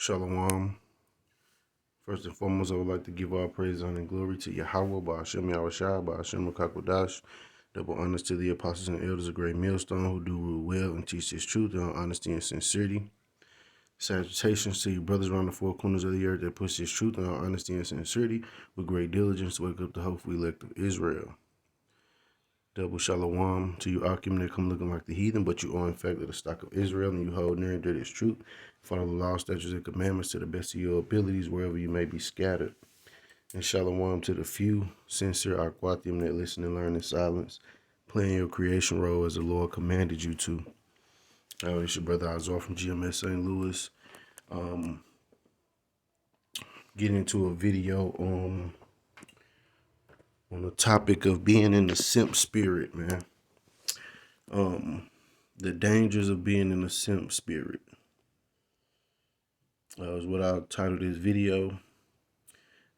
Shalom. First and foremost, I would like to give all praise, honor, and glory to Yahweh, Ba'ashem Yahushua, Ba'ashem Kakodash. Double honors to the apostles and elders of Great Millstone who do rule well and teach this truth in honesty and sincerity. Salutations to you brothers around the four corners of the earth that push this truth in honesty and sincerity with great diligence to wake up the hopeful elect of Israel. Double shalom to you Akim that come looking like the heathen, but you are in fact of the stock of Israel, and you hold near and dear this truth. Follow the law, statutes, and commandments to the best of your abilities wherever you may be scattered. And shalom to the few sincere Aquatium that listen and learn in silence, playing your creation role as the Lord commanded you to. It's your brother Azor from GMS St. Louis. Getting into a video on the topic of being in the simp spirit, man. The dangers of being in the simp spirit. Is what I'll title this video.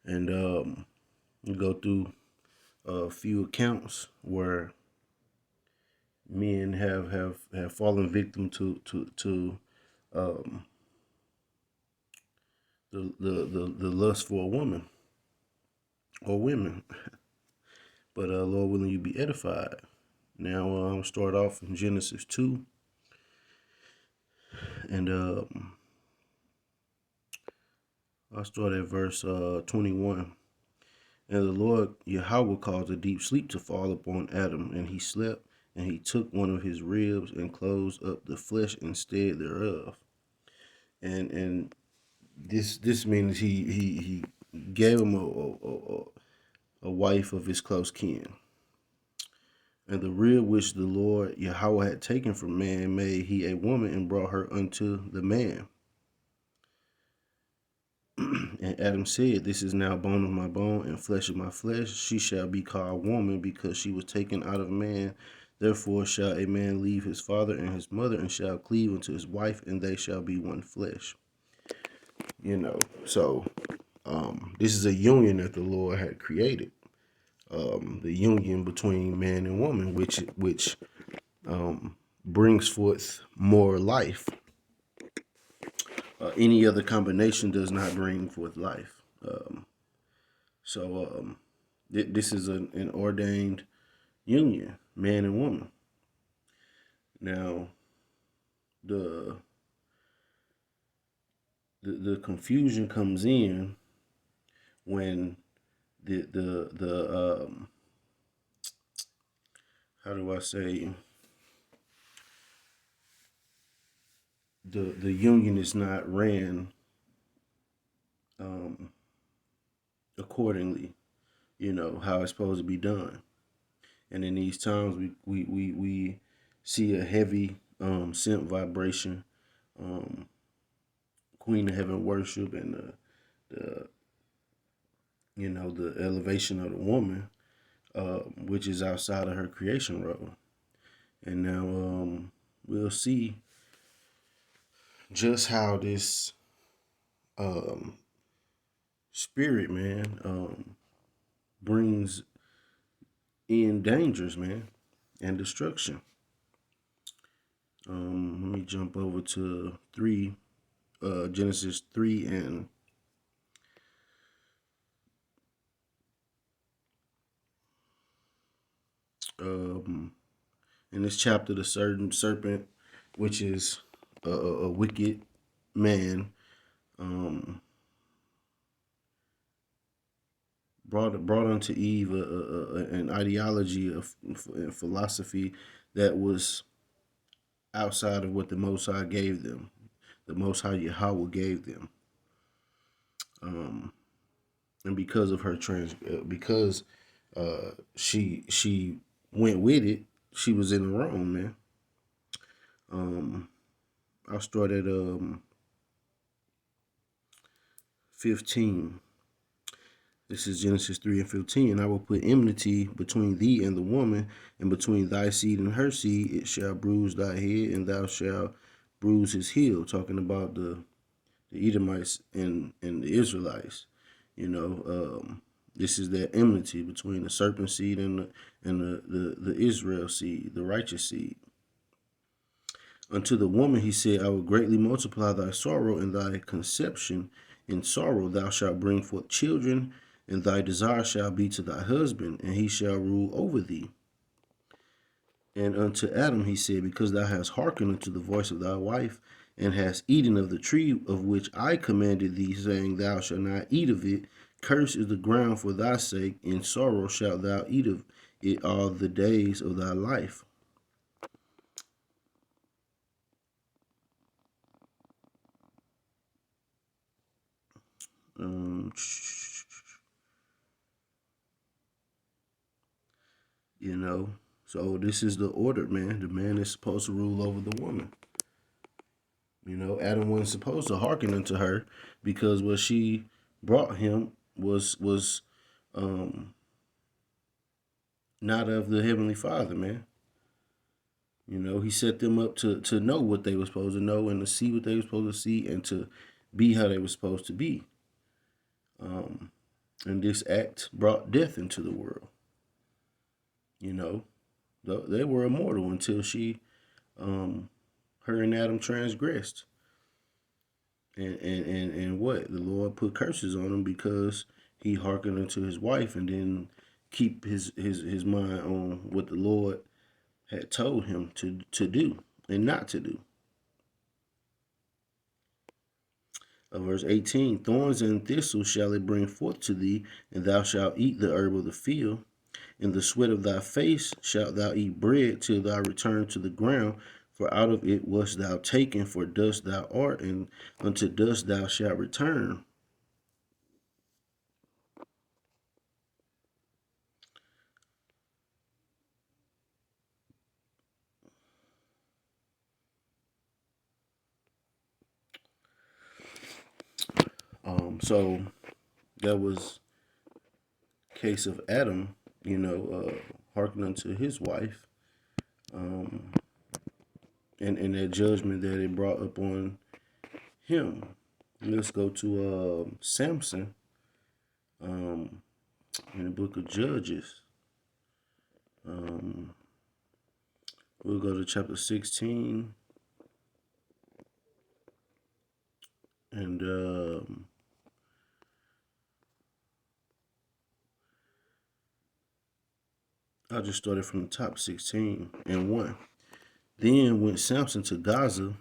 And we go through a few accounts where men have fallen victim to the lust for a woman or women. But Lord willing, you be edified. Now I'll start off in Genesis 2. And I'll start at verse 21. And the Lord Yahweh caused a deep sleep to fall upon Adam, and he slept, and he took one of his ribs and closed up the flesh instead thereof. And this means he gave him a wife of his close kin. And the rib which the Lord Yahweh had taken from man made he a woman and brought her unto the man. And Adam said, This is now bone of my bone and flesh of my flesh. She shall be called woman because she was taken out of man. Therefore shall a man leave his father and his mother and shall cleave unto his wife, and they shall be one flesh. So this is a union that the Lord had created. The union between man and woman, which brings forth more life. Any other combination does not bring forth life. This is an ordained union, man and woman. Now, the confusion comes in when the how do I say, the union is not ran accordingly, how it's supposed to be done. And in these times we see a heavy simp vibration, Queen of Heaven worship, and the elevation of the woman, which is outside of her creation role. And now we'll see just how this spirit, man, brings in dangers, man, and destruction. Let me jump over to Genesis 3 and in this chapter, the certain serpent, which is a wicked man, brought unto Eve an ideology of philosophy that was outside of what the Most High gave them, the Most High Yahweh gave them. And because of her because she went with it, she was in the wrong, man. I'll start at 15. This is Genesis 3 and 15. And I will put enmity between thee and the woman, and between thy seed and her seed. It shall bruise thy head, and thou shalt bruise his heel. Talking about the Edomites and the Israelites. This is that enmity between the serpent seed and the Israel seed, the righteous seed. Unto the woman he said, I will greatly multiply thy sorrow and thy conception. In sorrow thou shalt bring forth children, and thy desire shall be to thy husband, and he shall rule over thee. And unto Adam he said, because thou hast hearkened unto the voice of thy wife, and hast eaten of the tree of which I commanded thee, saying, Thou shalt not eat of it, cursed is the ground for thy sake, in sorrow shalt thou eat of it all the days of thy life. Um, you know, so this is the order, man. The man is supposed to rule over the woman. You know, Adam wasn't supposed to hearken unto her because what she brought him was not of the Heavenly Father, man. You know, he set them up to know what they were supposed to know and to see what they were supposed to see and to be how they were supposed to be. And this act brought death into the world. You know, they were immortal until her and Adam transgressed. And what? The Lord put curses on him because he hearkened unto his wife and didn't keep his mind on what the Lord had told him to do and not to do. Verse 18, thorns and thistles shall it bring forth to thee, and thou shalt eat the herb of the field. In the sweat of thy face shalt thou eat bread till thou return to the ground, for out of it wast thou taken, for dust thou art, and unto dust thou shalt return. So that was case of Adam, hearkening unto his wife, and that judgment that it brought upon him. Let's go to Samson in the book of Judges. We'll go to chapter 16 and I'll just start it from the top, 16 and 1. Then went Samson to Gaza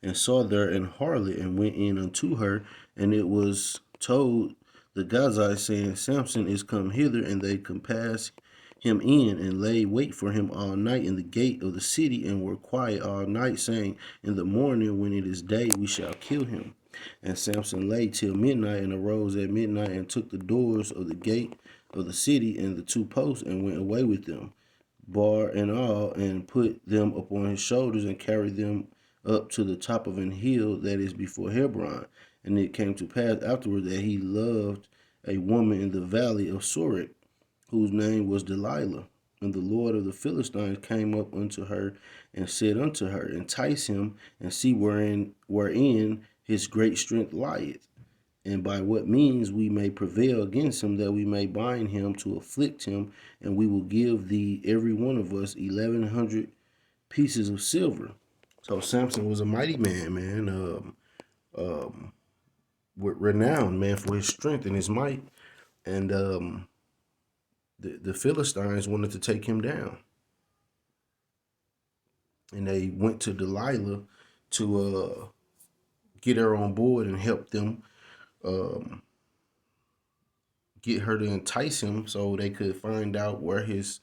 and saw there an harlot and went in unto her, and it was told the Gazites, saying, Samson is come hither, and they compassed him in and laid wait for him all night in the gate of the city, and were quiet all night, saying, in the morning when it is day we shall kill him. And Samson lay till midnight, and arose at midnight, and took the doors of the gate of the city and the two posts, and went away with them, bar and all, and put them upon his shoulders, and carried them up to the top of an hill that is before Hebron. And it came to pass afterward that he loved a woman in the valley of Sorek, whose name was Delilah. And the Lord of the Philistines came up unto her and said unto her, entice him, and see wherein his great strength lieth, and by what means we may prevail against him, that we may bind him to afflict him, and we will give thee every one of us 1,100 pieces of silver. So Samson was a mighty man, with renowned, man, for his strength and his might. And the Philistines wanted to take him down. And they went to Delilah to get her on board and help them get her to entice him so they could find out where his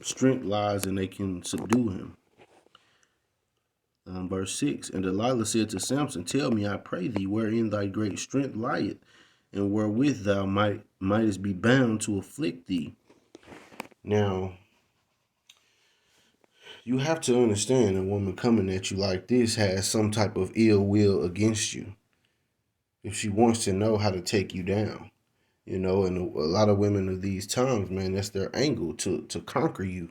strength lies and they can subdue him. Verse 6, and Delilah said to Samson, tell me, I pray thee, wherein thy great strength lieth, and wherewith thou mightest be bound to afflict thee. Now, you have to understand a woman coming at you like this has some type of ill will against you. If she wants to know how to take you down, and a lot of women of these times, man, that's their angle to conquer you,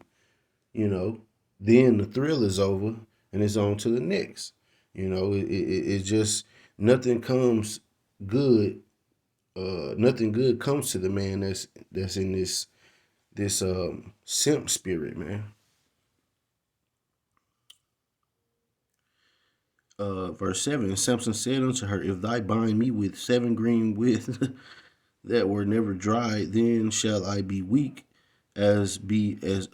then the thrill is over and it's on to the next. It's just nothing comes good. Nothing good comes to the man that's in this simp spirit, man. verse 7, and Samson said unto her, if thou bind me with 7 green withs that were never dried, then shall I be weak as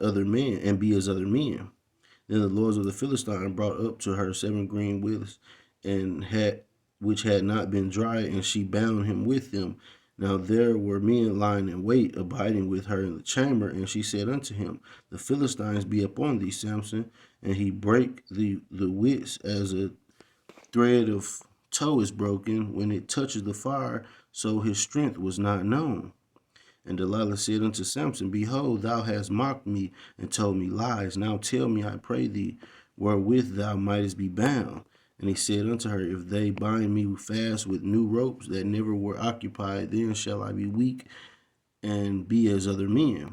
other men, and be as other men. Then the lords of the Philistine brought up to her 7 green withs, and had which had not been dried, and she bound him with them. Now there were men lying in wait, abiding with her in the chamber, and she said unto him, the Philistines be upon thee, Samson. And he brake the withs as a thread of tow is broken when it touches the fire, so his strength was not known. And Delilah said unto Samson, behold, thou hast mocked me and told me lies. Now tell me, I pray thee, wherewith thou mightest be bound. And he said unto her, if they bind me fast with new ropes that never were occupied, then shall I be weak and be as other men.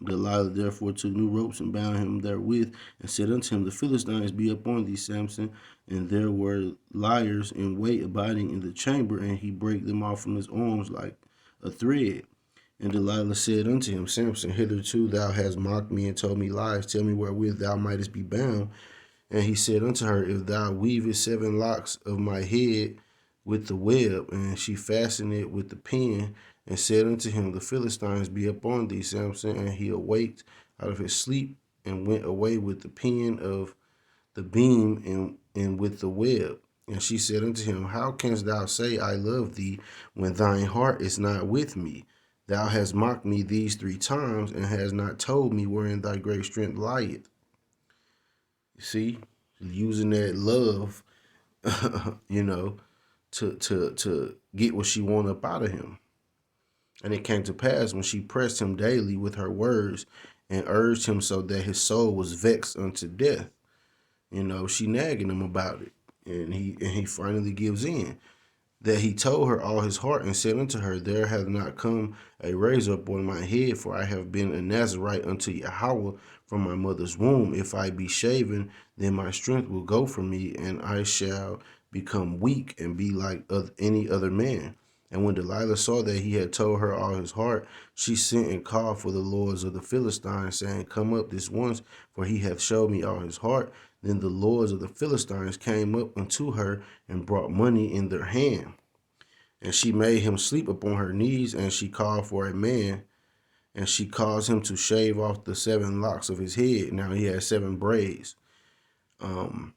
Delilah therefore took new ropes and bound him therewith, and said unto him, the Philistines be upon thee, Samson. And there were liars in wait abiding in the chamber, and he brake them off from his arms like a thread. And Delilah said unto him, Samson, hitherto thou hast mocked me and told me lies. Tell me wherewith thou mightest be bound. And he said unto her, if thou weavest 7 locks of my head with the web. And she fastened it with the pin, and said unto him, the Philistines be upon thee, Samson. And he awaked out of his sleep, and went away with the pin of the beam and with the web. And she said unto him, how canst thou say, I love thee, when thine heart is not with me? Thou hast mocked me these 3 times, and hast not told me wherein thy great strength lieth. You see, using that love, to get what she wanted up out of him. And it came to pass when she pressed him daily with her words, and urged him so that his soul was vexed unto death. She nagging him about it, and he finally gives in. That he told her all his heart, and said unto her, there hath not come a razor upon my head, for I have been a Nazarite unto Yahweh from my mother's womb. If I be shaven, then my strength will go from me, and I shall become weak and be like any other man. And when Delilah saw that he had told her all his heart, she sent and called for the lords of the Philistines, saying, come up this once, for he hath showed me all his heart. Then the lords of the Philistines came up unto her, and brought money in their hand. And she made him sleep upon her knees, and she called for a man, and she caused him to shave off the 7 locks of his head. Now he had 7 braids. And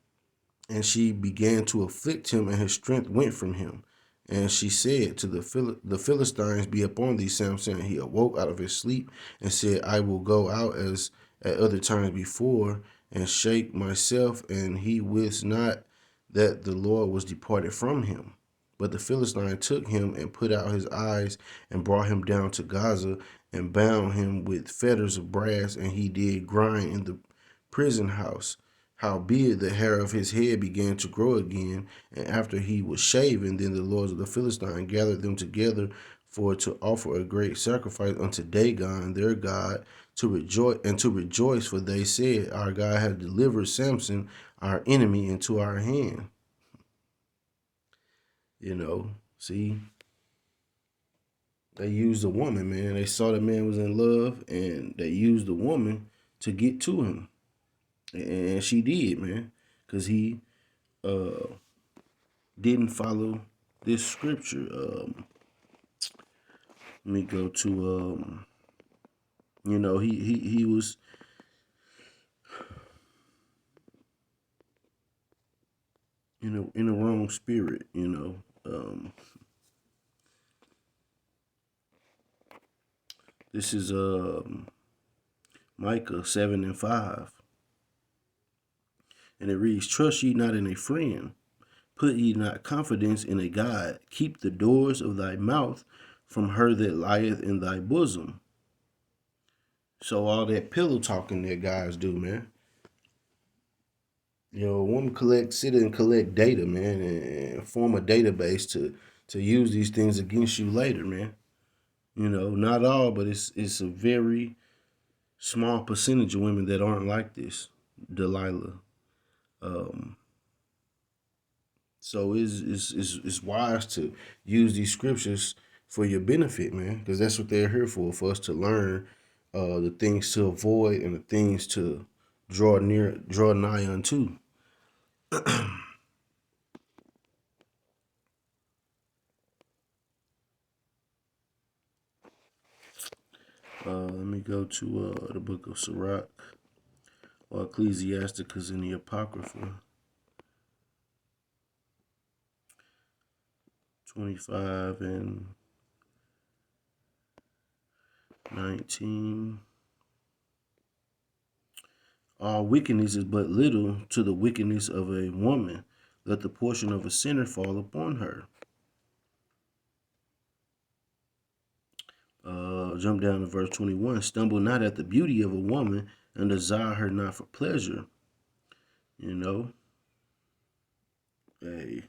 she began to afflict him, and his strength went from him. And she said to the Philistines, be upon thee, Samson. And he awoke out of his sleep, and said, I will go out as at other times before, and shake myself. And he wist not that the Lord was departed from him. But the Philistine took him, and put out his eyes, and brought him down to Gaza, and bound him with fetters of brass, and he did grind in the prison house. Howbeit the hair of his head began to grow again, and after he was shaven, then the lords of the Philistine gathered them together for to offer a great sacrifice unto Dagon their God, to rejoice, for they said, our God hath delivered Samson, our enemy, into our hand. See, they used a woman, man. They saw the man was in love, and they used the woman to get to him. And she did, man, because he didn't follow this scripture. Let me go to he was in a wrong spirit. This is Micah 7:5, and it reads, trust ye not in a friend, put ye not confidence in a God. Keep the doors of thy mouth from her that lieth in thy bosom. So all that pillow talking that guys do, man. A woman sit and collect data, man, and form a database to use these things against you later, man. Not all, but it's a very small percentage of women that aren't like this, Delilah. So it's wise to use these scriptures for your benefit, man, because that's what they're here for us to learn the things to avoid and the things to draw nigh unto. Let me go to the book of Sirach or Ecclesiasticus in the Apocrypha. 25 and 19. All wickedness is but little to the wickedness of a woman. Let the portion of a sinner fall upon her. Jump down to verse 21. Stumble not at the beauty of a woman, and desire her not for pleasure. You know, hey,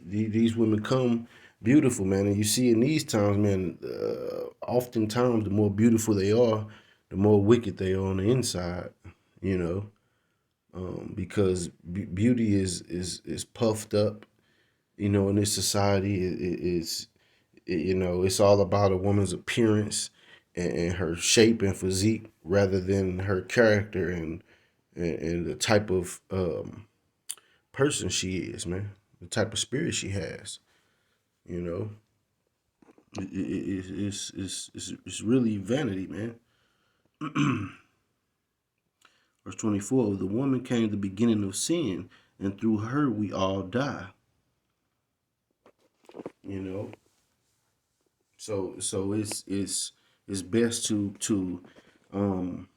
these women come beautiful, man. And you see in these times, man, oftentimes the more beautiful they are, the more wicked they are on the inside, you know, because beauty is puffed up, you know, in this society. You know, it's all about a woman's appearance and her shape and physique rather than her character and the type of person she is, man, the type of spirit she has. You know, it's really vanity, man. Verse 24: the woman came the beginning of sin, and through her we all die. You know, so it's best to um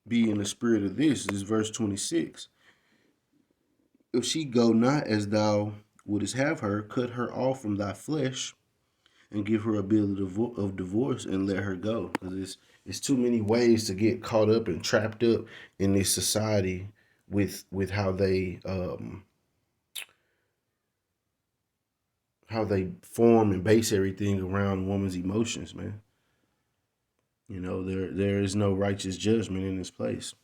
be in the spirit of this. This is verse 26. If she go not as thou wouldest have her, cut her off from thy flesh, and give her a bill of divorce, and let her go. Because it's too many ways to get caught up and trapped up in this society with how they form and base everything around woman's emotions, man. You know, there is no righteous judgment in this place.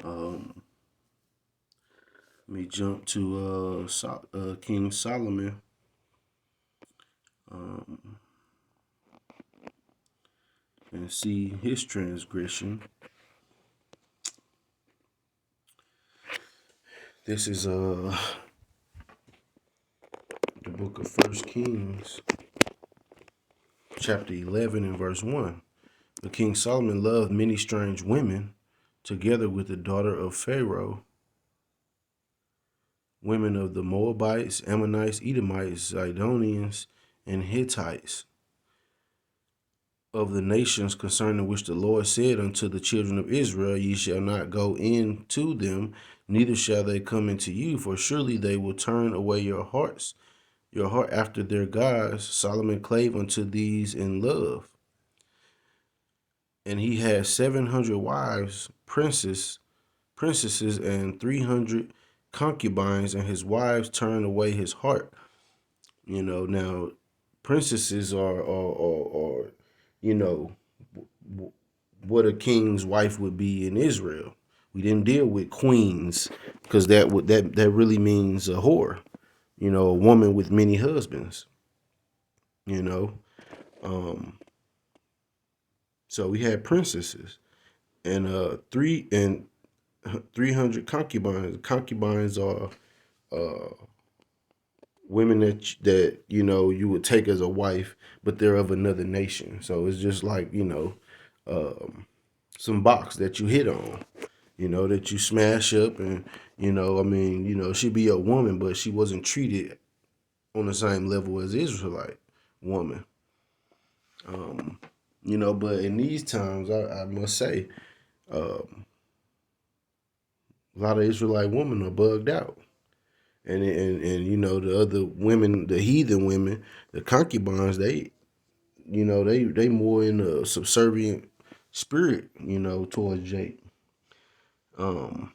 Um, Let me jump to King Solomon. Um, and see his transgression. This is the book of First Kings, chapter 11 and verse 1. The King Solomon loved many strange women, together with the daughter of Pharaoh, women of the Moabites, Ammonites, Edomites, Zidonians, and Hittites, of the nations concerning which the Lord said unto the children of Israel, ye shall not go in to them, neither shall they come into you, for surely they will turn away your heart after their gods. Solomon clave unto these in love. And he had 700 wives, princesses, and 300 concubines, and his wives turned away his heart. You know, now princesses are you know, what a king's wife would be in Israel. We didn't deal with queens because that really means a whore. You know, a woman with many husbands. You know, um, so we had princesses and 300 concubines. Concubines are uh, women that you know you would take as a wife, but they're of another nation. So it's just like some box that you hit on. You know, that you smash up, and you know, I mean, you know, she'd be a woman, but she wasn't treated on the same level as Israelite woman. Um, you know, but in these times, I must say, a lot of Israelite women are bugged out. And you know the other women, the heathen women, the concubines, they more in a subservient spirit, you know, towards Jake. Um,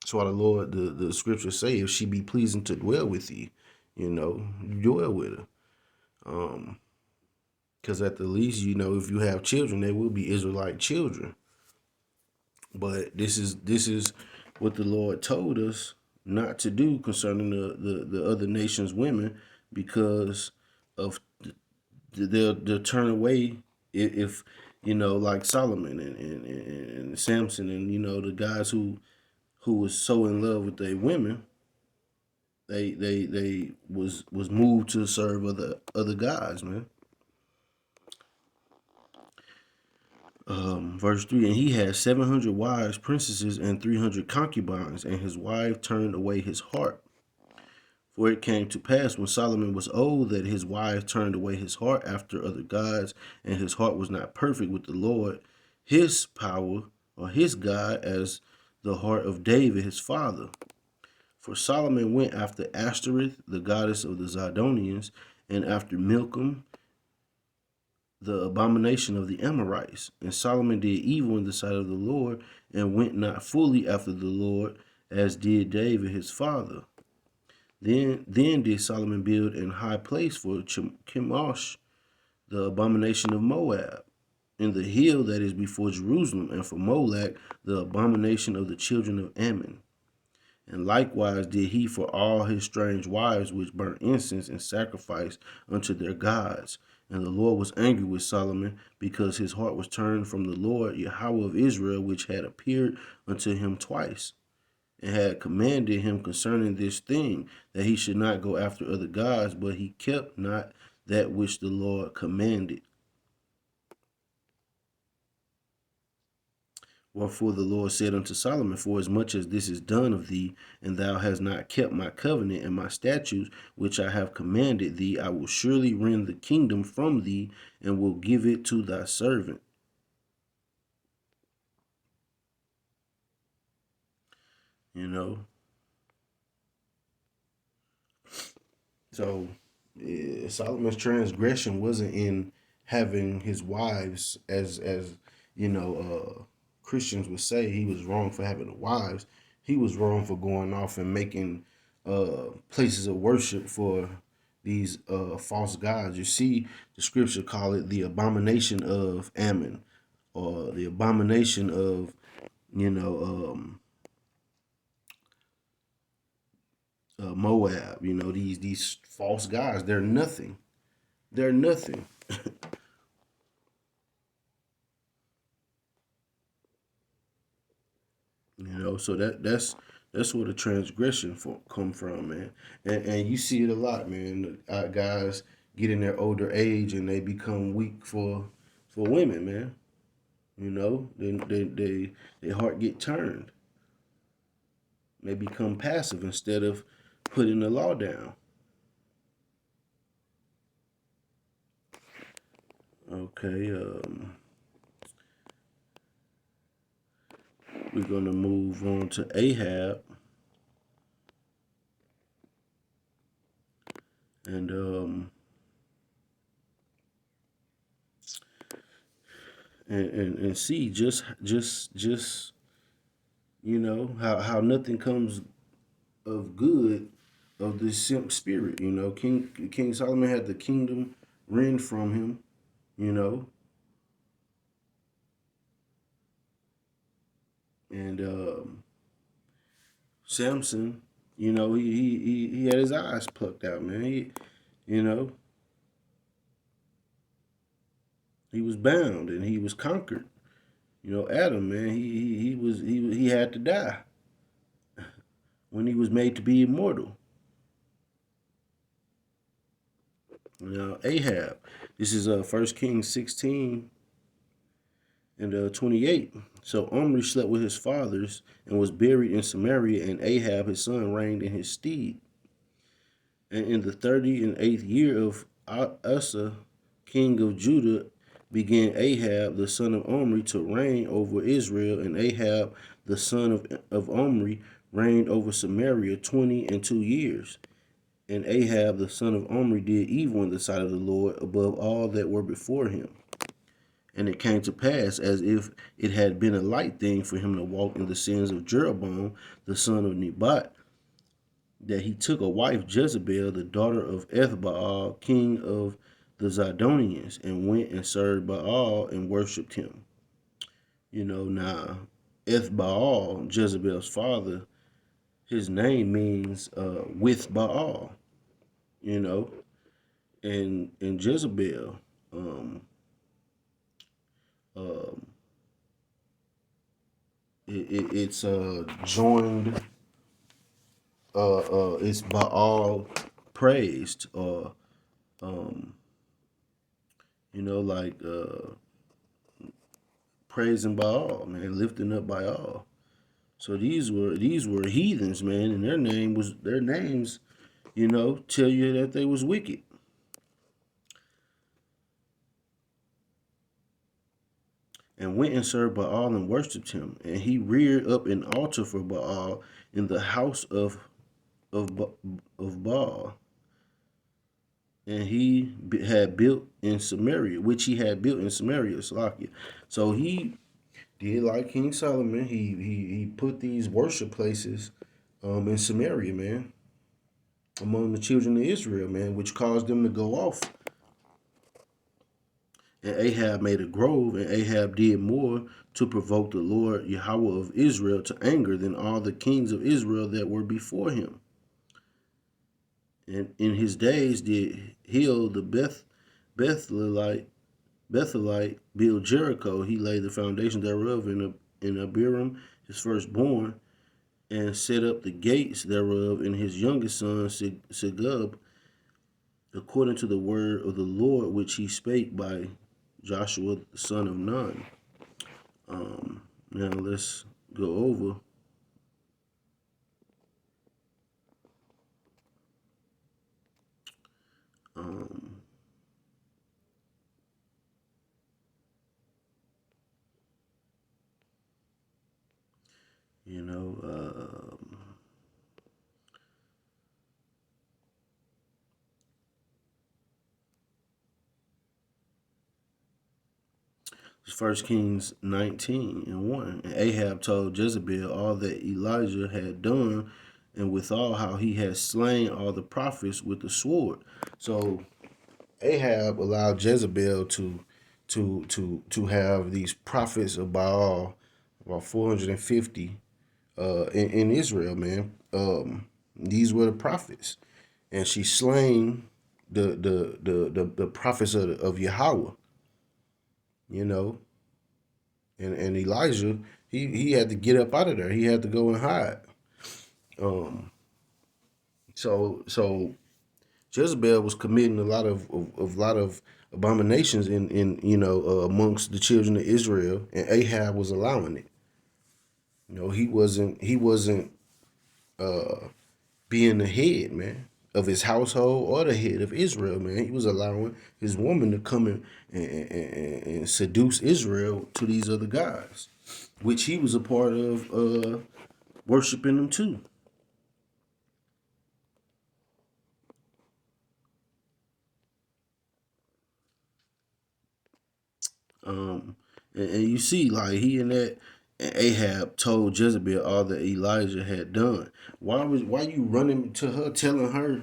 that's why the Lord, the scriptures say, if she be pleasing to dwell with thee, you know, dwell with her. Because at the least, you know, if you have children, they will be Israelite children. But this is what the Lord told us not to do concerning the other nations' women, because of they'll turn away if you know, like Solomon and Samson, and you know the guys who was so in love with their women, They was moved to serve other gods, man. Verse 3, and he had 700 wives, princesses, and 300 concubines, and his wife turned away his heart. For it came to pass when Solomon was old that his wife turned away his heart after other gods, and his heart was not perfect with the Lord, his power, or his God, as the heart of David his father. For Solomon went after Ashtoreth, the goddess of the Zidonians, and after Milcom, the abomination of the Amorites. And Solomon did evil in the sight of the Lord, and went not fully after the Lord, as did David his father. Then did Solomon build an high place for Chemosh, the abomination of Moab, in the hill that is before Jerusalem, and for Molech, the abomination of the children of Ammon. And likewise did he for all his strange wives, which burnt incense and sacrificed unto their gods. And the Lord was angry with Solomon, because his heart was turned from the Lord Yahweh of Israel, which had appeared unto him twice, and had commanded him concerning this thing, that he should not go after other gods, but he kept not that which the Lord commanded. Wherefore the Lord said unto Solomon, for as much as this is done of thee, and thou hast not kept my covenant and my statutes, which I have commanded thee, I will surely rend the kingdom from thee, and will give it to thy servant. You know, so Solomon's transgression wasn't in having his wives, as Christians would say. He was wrong for having wives. He was wrong for going off and making places of worship for these false gods. You see, the scripture call it the abomination of Ammon, or the abomination of you know Moab. These false gods. They're nothing. They're nothing. So that's where the transgression come from, man. And you see it a lot, man. Guys get in their older age and they become weak for women, man. Their heart get turned. They become passive instead of putting the law down. Okay, we're gonna move on to Ahab, and and see just how nothing comes of good of this simp spirit. King Solomon had the kingdom rend from him. You know, and Samson, he had his eyes plucked out, man. You know, he was bound and he was conquered. Adam, man, he had to die when he was made to be immortal. Now Ahab, this is 1 Kings 16 and 28. So Omri slept with his fathers and was buried in Samaria, and Ahab his son reigned in his stead. And in the 38th year of Asa, king of Judah, began Ahab the son of Omri to reign over Israel, and Ahab the son of Omri reigned over Samaria 20 and 2 years. And Ahab the son of Omri did evil in the sight of the Lord above all that were before him. And it came to pass, as if it had been a light thing for him to walk in the sins of Jeroboam the son of Nebat, that he took a wife, Jezebel, the daughter of Ethbaal, king of the Zidonians, and went and served Baal and worshipped him. Now Ethbaal, Jezebel's father, his name means with Baal. And Jezebel, um, it's joined it's Baal praised, or um, like praising Baal, man, lifting up Baal. So these were heathens, man, and their names, tell you that they was wicked. And went and served Baal and worshipped him. And he reared up an altar for Baal in the house of of Baal, and had built in Samaria, which he had built in Samaria, Salakia. So he did like King Solomon. He put these worship places in Samaria, man, among the children of Israel, man, which caused them to go off. And Ahab made a grove, and Ahab did more to provoke the Lord Yahweh of Israel to anger than all the kings of Israel that were before him. And in his days did Hill the Bethelite build Jericho. He laid the foundation thereof in Abiram, his firstborn, and set up the gates thereof in his youngest son Segub, according to the word of the Lord which he spake by Joshua the son of Nun. Now let's go over. Um, you know, First Kings 19:1. And Ahab told Jezebel all that Elijah had done, and withal how he had slain all the prophets with the sword. So Ahab allowed Jezebel to have these prophets of Baal, about 450 in Israel, man. These were the prophets, and she slain the prophets of Yahweh, you know. And Elijah, he had to get up out of there. He had to go and hide. Um, so Jezebel was committing a lot of abominations in amongst the children of Israel, and Ahab was allowing it. He wasn't being the head, man, of his household or the head of Israel, man. He was allowing his woman to come and seduce Israel to these other guys, which he was a part of worshiping them too. Um, and you see, like he and that and Ahab told Jezebel all that Elijah had done. Why you running to her, telling her,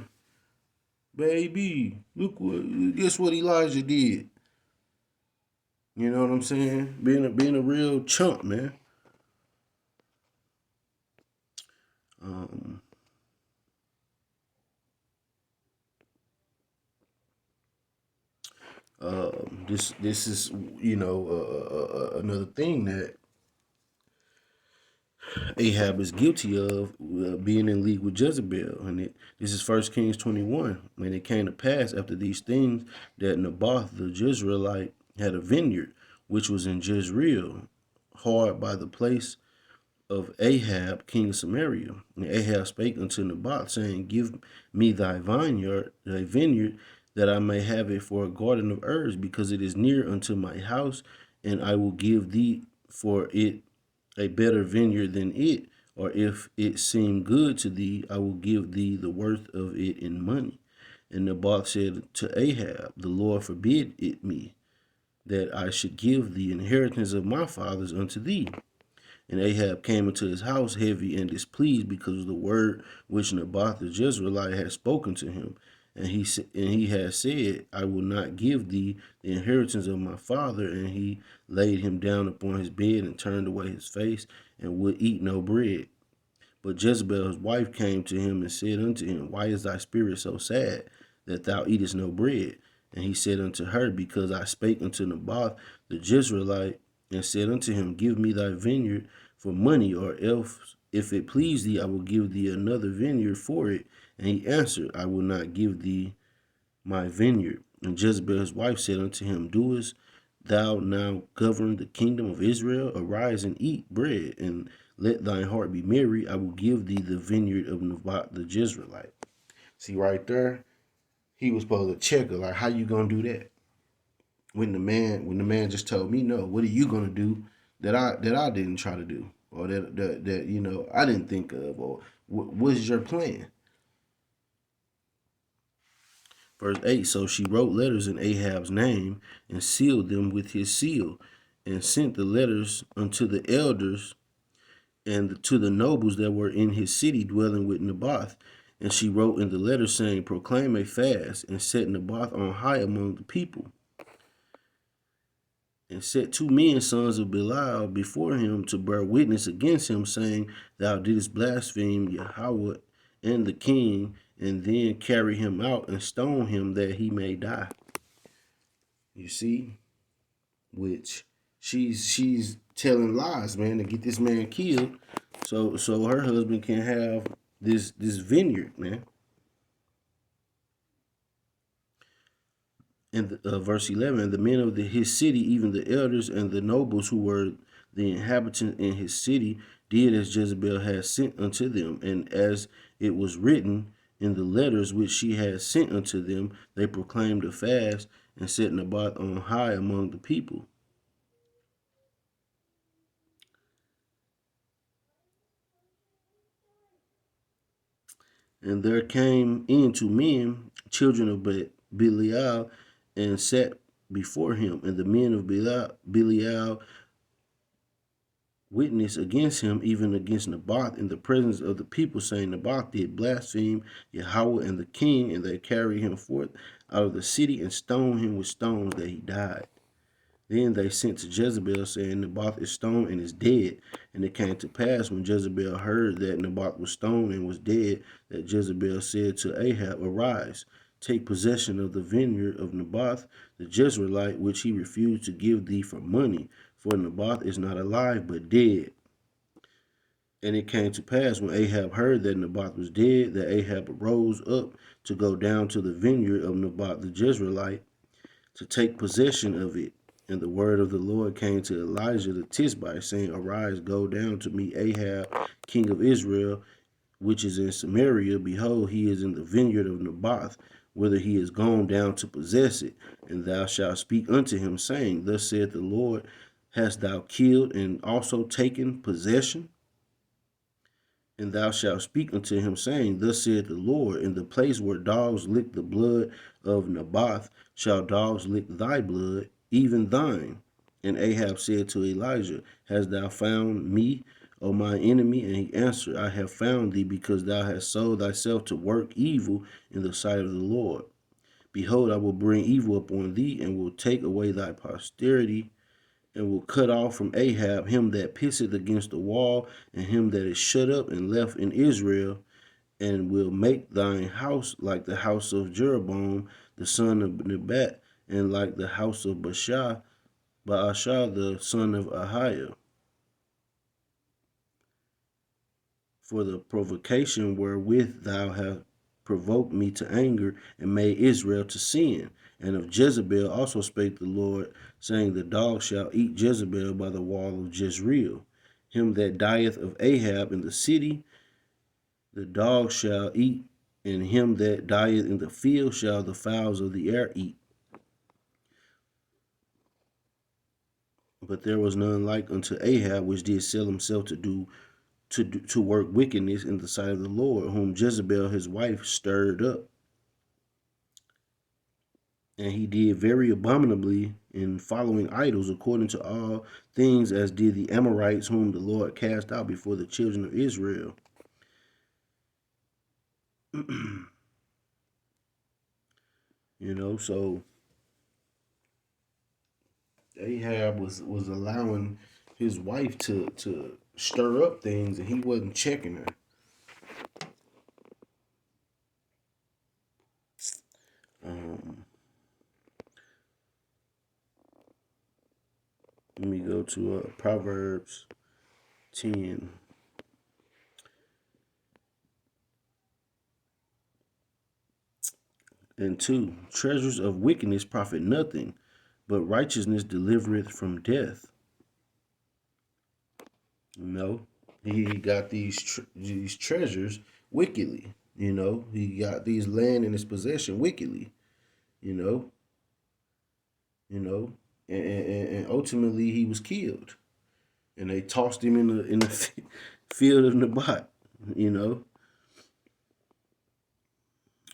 baby, guess what Elijah did? You know what I'm saying? Being a real chump, man. Um, this is another thing that Ahab is guilty of, being in league with Jezebel. And this is 1 Kings 21. And it came to pass after these things that Naboth the Jezreelite had a vineyard, which was in Jezreel, hard by the place of Ahab, king of Samaria. And Ahab spake unto Naboth, saying, Give me thy vineyard, that I may have it for a garden of herbs, because it is near unto my house, and I will give thee for it a better vineyard than it, or if it seem good to thee, I will give thee the worth of it in money. And Naboth said to Ahab, The Lord forbid it me, that I should give the inheritance of my fathers unto thee. And Ahab came into his house heavy and displeased because of the word which Naboth the Jezreelite had spoken to him. And he had said, I will not give thee the inheritance of my father. And he laid him down upon his bed and turned away his face and would eat no bread. But Jezebel his wife came to him and said unto him, Why is thy spirit so sad, that thou eatest no bread? And he said unto her, Because I spake unto Naboth the Jezreelite, and said unto him, Give me thy vineyard for money, or if it please thee, I will give thee another vineyard for it. And he answered, I will not give thee my vineyard. And Jezebel his wife said unto him, Doest thou now govern the kingdom of Israel? Arise and eat bread, and let thine heart be merry. I will give thee the vineyard of Naboth the Jezreelite. See right there, he was supposed to check her, like, how you gonna do that? When the man just told me no, what are you gonna do that I didn't try to do, or that I didn't think of, or what's your plan? Verse 8, so she wrote letters in Ahab's name and sealed them with his seal, and sent the letters unto the elders and to the nobles that were in his city dwelling with Naboth. And she wrote in the letter, saying, Proclaim a fast, and set Naboth on high among the people. And set 2 men, sons of Belial, before him to bear witness against him, saying, Thou didst blaspheme Yahweh and the king, and then carry him out and stone him that he may die. You see, which she's telling lies, man, to get this man killed, so her husband can have this vineyard, man. And verse 11, the men of his city, even the elders and the nobles who were the inhabitants in his city, did as Jezebel had sent unto them, and as it was written in the letters which she had sent unto them, they proclaimed a fast and set Naboth on high among the people. And there came in 2 men, children of Belial, and sat before him. And the men of Belial witnessed against him, even against Naboth, in the presence of the people, saying, Naboth did blaspheme Yahweh and the king, and they carried him forth out of the city and stoned him with stones that he died. Then they sent to Jezebel, saying, Naboth is stoned and is dead. And it came to pass, when Jezebel heard that Naboth was stoned and was dead, that Jezebel said to Ahab, Arise, take possession of the vineyard of Naboth the Jezreelite, which he refused to give thee for money, for Naboth is not alive, but dead. And it came to pass, when Ahab heard that Naboth was dead, that Ahab arose up to go down to the vineyard of Naboth the Jezreelite, to take possession of it. And the word of the Lord came to Elijah the Tishbite, saying, Arise, go down to meet Ahab, king of Israel, which is in Samaria. Behold, he is in the vineyard of Naboth, whither he is gone down to possess it. And thou shalt speak unto him, saying, Thus saith the Lord, Hast thou killed and also taken possession? And thou shalt speak unto him, saying, Thus saith the Lord, in the place where dogs lick the blood of Naboth, shall dogs lick thy blood, even thine. And Ahab said to Elijah, Hast thou found me, O my enemy? And he answered, I have found thee, because thou hast sold thyself to work evil in the sight of the Lord. Behold, I will bring evil upon thee, and will take away thy posterity, and will cut off from Ahab him that pisseth against the wall, and him that is shut up and left in Israel, and will make thine house like the house of Jeroboam the son of Nebat, and like the house of Baasha the son of Ahiah. For the provocation wherewith thou hast provoked me to anger, and made Israel to sin. And of Jezebel also spake the Lord, saying, The dog shall eat Jezebel by the wall of Jezreel. Him that dieth of Ahab in the city, the dog shall eat, and him that dieth in the field shall the fowls of the air eat. But there was none like unto Ahab, which did sell himself to work wickedness in the sight of the Lord, whom Jezebel his wife stirred up. And he did very abominably in following idols, according to all things as did the Amorites, whom the Lord cast out before the children of Israel. So Ahab was allowing his wife to stir up things, and he wasn't checking her. Let me go to Proverbs 10. And 2, treasures of wickedness profit nothing, but righteousness delivereth from death. You know, he got these treasures wickedly. You know, he got these land in his possession wickedly. You know, you know, and ultimately he was killed, and they tossed him in the field of Nabat. You know,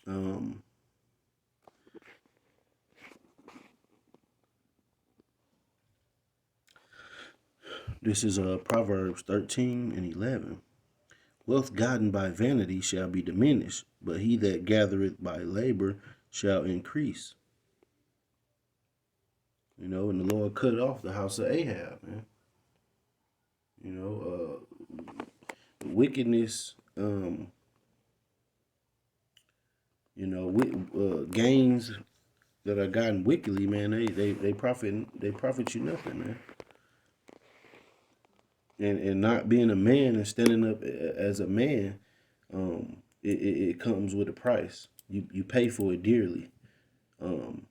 um, this is Proverbs 13:11. Wealth gotten by vanity shall be diminished, but he that gathereth by labor shall increase. You know, and the Lord cut off the house of Ahab, man. You know, wickedness, you know, gains that are gotten wickedly, man. They profit you nothing, man. And not being a man and standing up as a man, it comes with a price. You pay for it dearly. Um,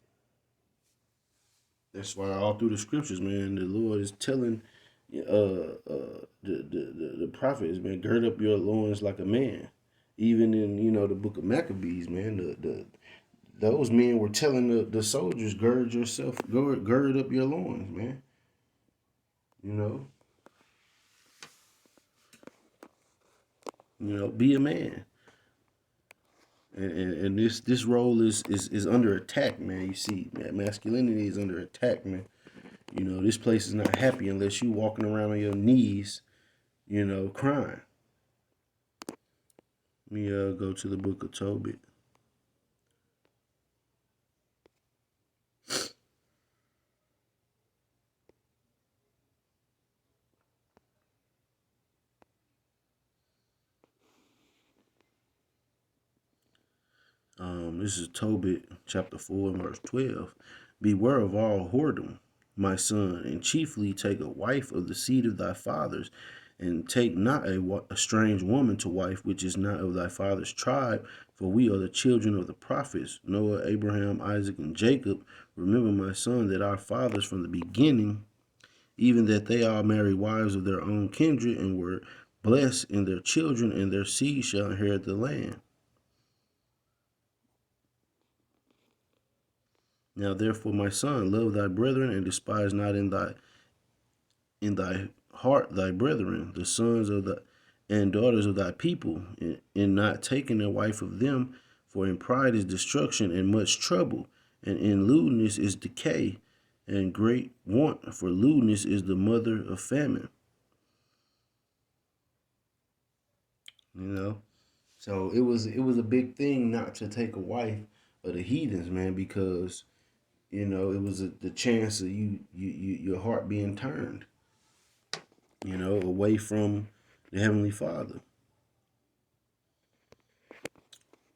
that's why all through the scriptures, man, the Lord is telling the prophets, man, gird up your loins like a man. Even in the book of Maccabees, man, the those men were telling the soldiers, gird up your loins, man. You know, be a man. And this role is under attack, man. You see, man, masculinity is under attack, man. You know, this place is not happy unless you walking around on your knees, crying. Let me go to the book of Tobit. This is Tobit chapter 4, verse 12. Beware of all whoredom, my son, and chiefly take a wife of the seed of thy fathers, and take not a strange woman to wife, which is not of thy father's tribe, for we are the children of the prophets, Noah, Abraham, Isaac, and Jacob. Remember, my son, that our fathers from the beginning, even that they all married wives of their own kindred, and were blessed in their children, and their seed shall inherit the land. Now therefore, my son, love thy brethren, and despise not in thy heart thy brethren, the sons of the and daughters of thy people, in not taking a wife of them, for in pride is destruction and much trouble, and in lewdness is decay, and great want, for lewdness is the mother of famine. You know? So it was a big thing not to take a wife of the heathens, man, because it was the chance of your heart being turned, away from the Heavenly Father.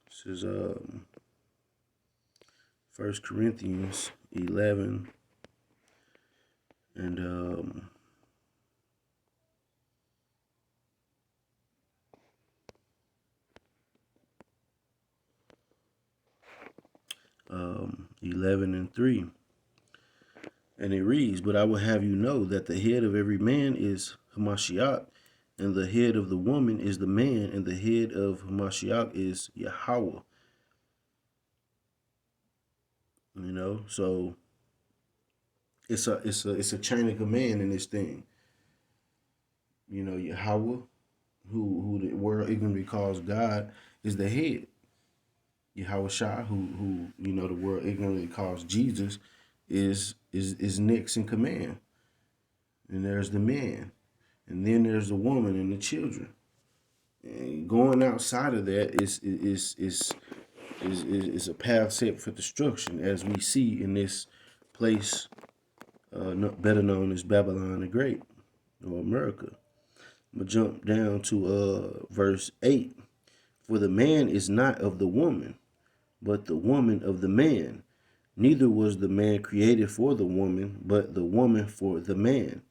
This is 1 Corinthians 11 and 11 and 3. And it reads, "But I will have you know that the head of every man is Hamashiach, and the head of the woman is the man, and the head of Hamashiach is Yahweh." So it's a chain of command in this thing. Yahweh, who the world ignorantly calls God, is the head. Yahweh Shah, who the world ignorantly calls Jesus, is next in command. And there's the man, and then there's the woman and the children. And going outside of that is a path set for destruction, as we see in this place, better known as Babylon the Great, or America. I'm gonna jump down to verse 8. For the man is not of the woman, but the woman of the man. Neither was the man created for the woman, but the woman for the man.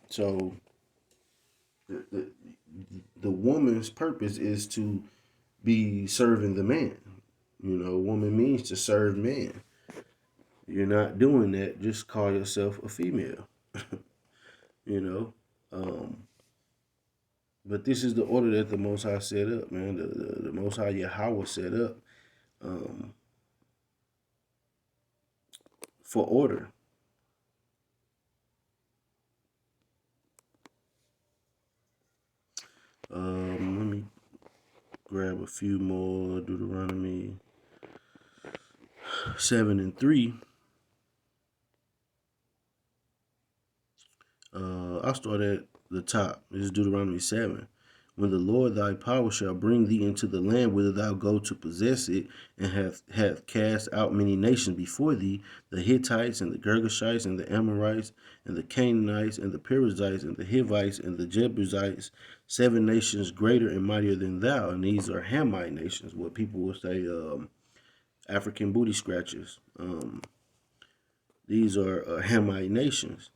So The, the woman's purpose is to be serving the man. You know, woman means to serve man. You're not doing that. Just call yourself a female. You know, um, but this is the order that the Most High set up, man. The Most High Yahweh set up um, for order. Let me grab a few more. Deuteronomy 7:3. I'll start at the top. This is Deuteronomy 7. When the Lord thy power shall bring thee into the land whither thou go to possess it, and hath cast out many nations before thee, the Hittites, and the Girgashites, and the Amorites, and the Canaanites, and the Perizzites, and the Hivites, and the Jebusites, 7 nations greater and mightier than thou. And these are Hamite nations, what people will say African booty scratchers. These are Hamite nations.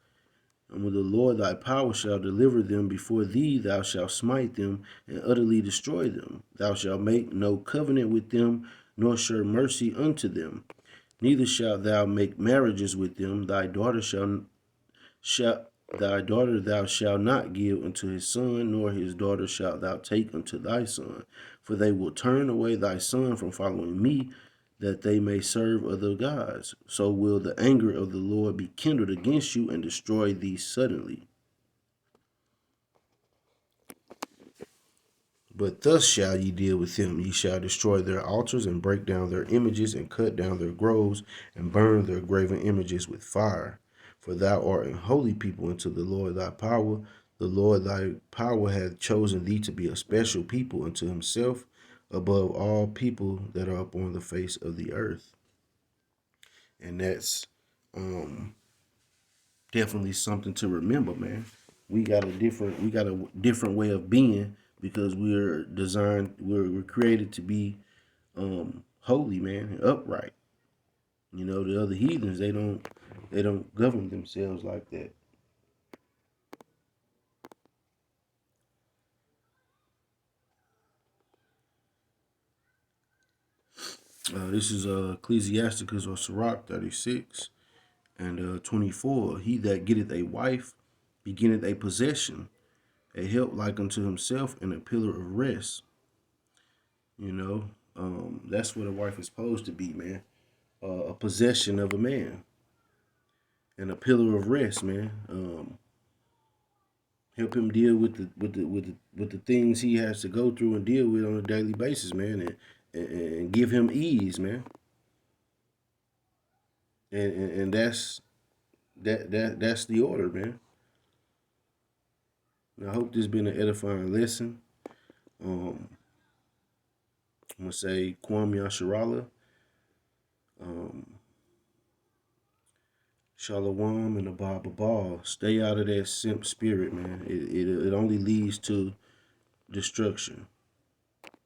And when the Lord thy power shall deliver them before thee, thou shalt smite them and utterly destroy them. Thou shalt make no covenant with them, nor show mercy unto them. Neither shalt thou make marriages with them. Thy daughter thou shalt not give unto his son, nor his daughter shalt thou take unto thy son. For they will turn away thy son from following me, that they may serve other gods. So will the anger of the Lord be kindled against you and destroy thee suddenly. But thus shall ye deal with them. Ye shall destroy their altars, and break down their images, and cut down their groves, and burn their graven images with fire. For thou art a holy people unto the Lord thy power. The Lord thy power hath chosen thee to be a special people unto himself, above all people that are upon the face of the earth. And that's definitely something to remember, man. We got a different way of being, because we're created to be holy, man, and upright. You know, the other heathens, they don't govern themselves like that. This is Ecclesiasticus or Sirach 36 and 24. He that getteth a wife beginneth a possession, a help like unto himself, and a pillar of rest. You know, that's what a wife is supposed to be, man. A possession of a man and a pillar of rest, man. Help him deal with the things he has to go through and deal with on a daily basis, man, and give him ease, man. And that's the order, man. And I hope this been an edifying lesson. Um, I'm gonna say Kwam Yasharala, um, Shalom, and Abba Ball. Stay out of that simp spirit, man. It only leads to destruction.